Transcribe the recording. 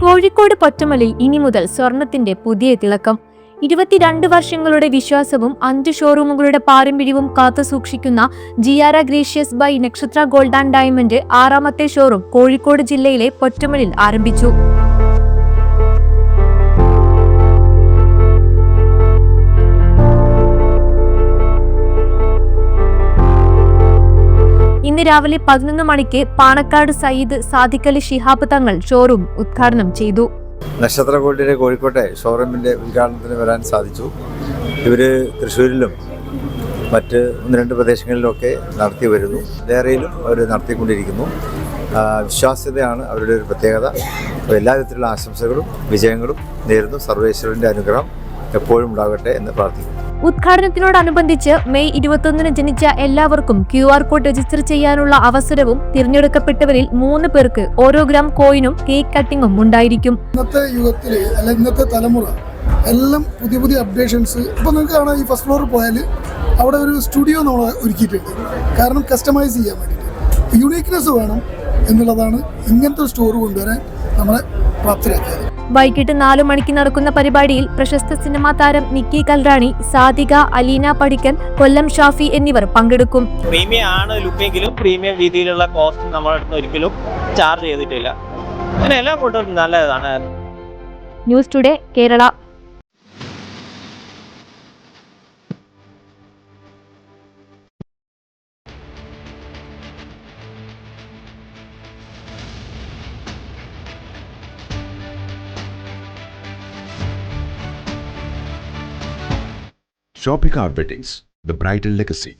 കോഴിക്കോട് പൊറ്റമലയിൽ ഇനി മുതൽ സ്വർണത്തിന്റെ പുതിയ തിളക്കം. 22 വർഷങ്ങളുടെ വിശ്വാസവും 5 ഷോറൂമുകളുടെ പാരമ്പര്യവും കാത്തുസൂക്ഷിക്കുന്ന Jiara gracious by Nakshatra gold and diamond 6ാമത്തെ ഷോറൂം കോഴിക്കോട് ജില്ലയിലെ പൊറ്റമലയിൽ ആരംഭിച്ചു. ഇന്ന് രാവിലെ 11 മണിക്ക് പാണക്കാട് സയ്യിദ് സാദിഖലി ശിഹാബ് തങ്ങൾ ഷോറൂം ഉദ്ഘാടനം ചെയ്തു. നക്ഷത്ര ഗോൾഡിന്റെ കോഴിക്കോട്ടെ ഷോറൂമിന്റെ ഉദ്ഘാടനത്തിന് വരാൻ സാധിച്ചു. ഇവര് തൃശ്ശൂരിലും മറ്റ് 1-2 പ്രദേശങ്ങളിലൊക്കെ നടത്തി വരുന്നു. ദേറയിലും അവർ നടത്തിക്കൊണ്ടിരിക്കുന്നു. വിശ്വാസ്യതയാണ് അവരുടെ ഒരു പ്രത്യേകത. എല്ലാ വിധത്തിലുള്ള ആശംസകളും വിജയങ്ങളും നേരുന്നു. സർവേശ്വരന്റെ അനുഗ്രഹം എപ്പോഴും ഉണ്ടാകട്ടെ എന്ന് പ്രാർത്ഥിക്കുന്നു. ഉദ്ഘാടനത്തിനോടനുബന്ധിച്ച് മെയ് 21 ജനിച്ച എല്ലാവർക്കും QR കോഡ് രജിസ്റ്റർ ചെയ്യാനുള്ള അവസരവും തിരഞ്ഞെടുക്കപ്പെട്ടവരിൽ 3 പേർക്ക് ഓരോ ഗ്രാം കോയിനും കേക്ക് കട്ടിങ്ങും ഉണ്ടായിരിക്കും. ഇന്നത്തെ യുഗത്തിൽ ഇന്നത്തെ തലമുറ എല്ലാം പുതിയ അപ്ഡേഷൻസ്. ഇപ്പോൾ നിങ്ങൾക്ക് കാണാം, ഈ ഫസ്റ്റ് ഫ്ലോറിൽ പോയാൽ അവിടെ ഒരു സ്റ്റുഡിയോ നമ്മൾ ഒരുക്കിയിട്ടുണ്ട്. കാരണം കസ്റ്റമൈസ് ചെയ്യാൻ വേണ്ടിയിട്ട് യുണീക്നെസ് വേണം എന്നുള്ളതാണ് ഇങ്ങനത്തെ ഒരു സ്റ്റോർ കൊണ്ടുവരാൻ നമ്മളെ പ്രാപ്തരാക്കിയത്. വൈകിട്ട് 4 മണിക്ക് നടക്കുന്ന പരിപാടിയിൽ പ്രശസ്ത സിനിമാ താരം നിക്കി കൽറാണി, സാദിക, അലീന പടിക്കൻ, കൊല്ലം ഷാഫി എന്നിവർ പങ്കെടുക്കും. പ്രീമിയം ആണ് ലുക്കെങ്കിലും പ്രീമിയം രീതിയിലുള്ള കോസ്റ്റ് നമ്മളടുത്ത് ഒരിക്കലും ചാർജ് ചെയ്തിട്ടില്ല. അങ്ങനെ എല്ലാ ഫുഡും നല്ലതാണ്. News today Kerala. Shopping Weddings, the bridal legacy.